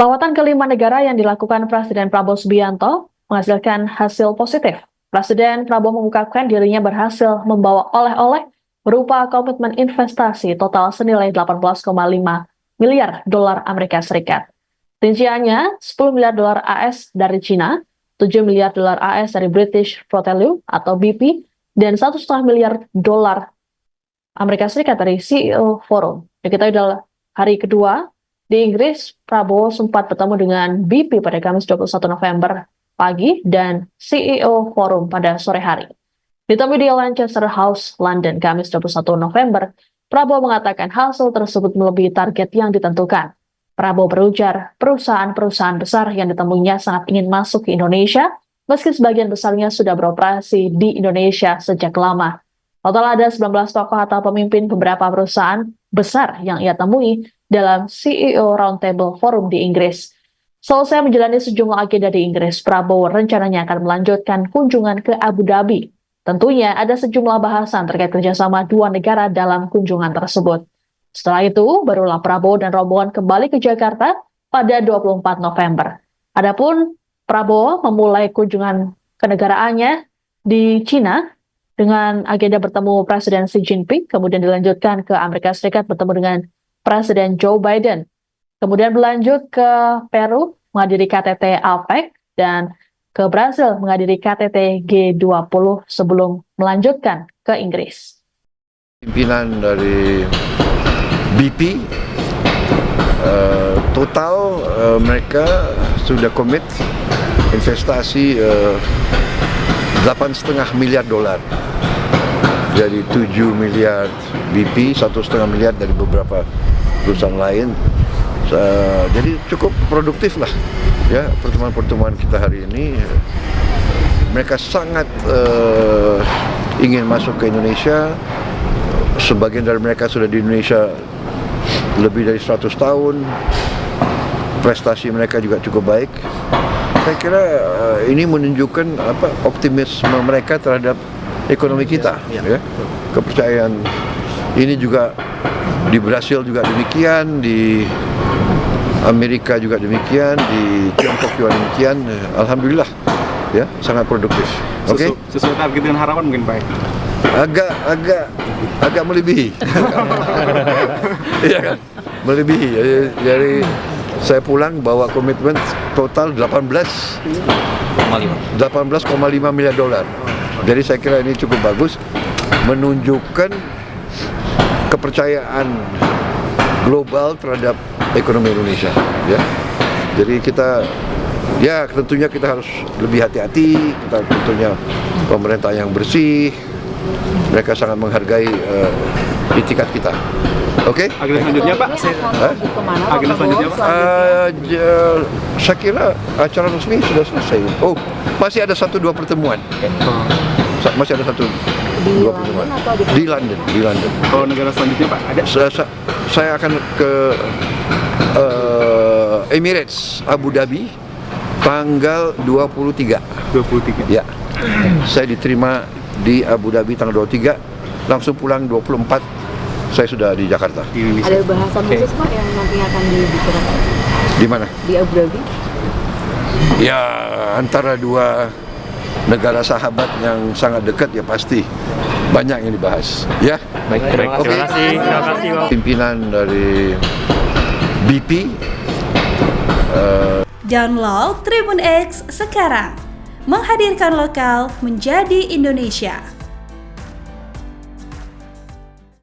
Lawatan ke 5 negara yang dilakukan Presiden Prabowo Subianto menghasilkan hasil positif. Presiden Prabowo mengungkapkan dirinya berhasil membawa oleh-oleh berupa komitmen investasi total senilai 18,5 miliar dolar Amerika Serikat. Rinciannya 10 miliar dolar AS dari Cina, 7 miliar dolar AS dari British Petroleum atau BP, dan 1,5 miliar dolar Amerika Serikat dari CEO Forum. Diketahui dalam hari kedua di Inggris, Prabowo sempat bertemu dengan BP pada Kamis 21 November pagi dan CEO Forum pada sore hari. Ditemui di Lancaster House, London, Kamis 21 November, Prabowo mengatakan hasil tersebut melebihi target yang ditentukan. Prabowo berujar, perusahaan-perusahaan besar yang ditemuinya sangat ingin masuk ke Indonesia, meski sebagian besarnya sudah beroperasi di Indonesia sejak lama. Total ada 19 tokoh atau pemimpin beberapa perusahaan besar yang ia temui dalam CEO Roundtable Forum di Inggris. Selesai menjalani sejumlah agenda di Inggris, Prabowo rencananya akan melanjutkan kunjungan ke Abu Dhabi. Tentunya ada sejumlah bahasan terkait kerjasama dua negara dalam kunjungan tersebut. Setelah itu, barulah Prabowo dan rombongan kembali ke Jakarta pada 24 November. Adapun Prabowo memulai kunjungan kenegaraannya di Cina dengan agenda bertemu Presiden Xi Jinping, kemudian dilanjutkan ke Amerika Serikat bertemu dengan Presiden Joe Biden. Kemudian berlanjut ke Peru menghadiri KTT APEC dan ke Brasil menghadiri KTT G20 sebelum melanjutkan ke Inggris. Pimpinan dari BP total mereka sudah komit investasi 8,5 miliar dolar. Jadi 7 miliar BP, 1,5 miliar dari beberapa perusahaan lain. Jadi cukup produktif lah ya pertemuan-pertemuan kita hari ini. Mereka sangat ingin masuk ke Indonesia. Sebagian dari mereka sudah di Indonesia lebih dari 100 tahun. Prestasi mereka juga cukup baik. Saya kira ini menunjukkan optimisme mereka terhadap ekonomi kita, ya. Kepercayaan ini juga di Brasil juga demikian, di Amerika juga demikian, di Tiongkok juga demikian. Alhamdulillah, ya, sangat produktif. Oke. Sesuai target dan harapan mungkin Pak. Agak melebihi. Iya kan? Melebihi. Jadi saya pulang bawa komitmen total 18,5 miliar dolar. Jadi saya kira ini cukup bagus, menunjukkan kepercayaan global terhadap ekonomi Indonesia. Ya, jadi tentunya kita harus lebih hati-hati. Kita tentunya pemerintah yang bersih. Mereka sangat menghargai itikat kita. Oke? Agenda selanjutnya Pak? Agenda selanjutnya Pak? Saya kira acara resmi sudah selesai. Oh, masih ada 1-2 pertemuan. Masih ada 1-2 pertemuan. Di London. Kalau negara selanjutnya Pak, ada? Saya akan ke Emirates, Abu Dhabi, tanggal 23. 23? Ya. Saya diterima di Abu Dhabi tanggal 23, langsung pulang 24. Saya sudah di Jakarta. Ada bahasan khusus Pak yang nanti akan dibicarakan? Di mana? Di Abu Dhabi. Ya, antara dua negara sahabat yang sangat dekat ya pasti banyak yang dibahas. Ya. Baik. Terima kasih. Pimpinan dari BP. Download Tribun X sekarang. Menghadirkan lokal menjadi Indonesia.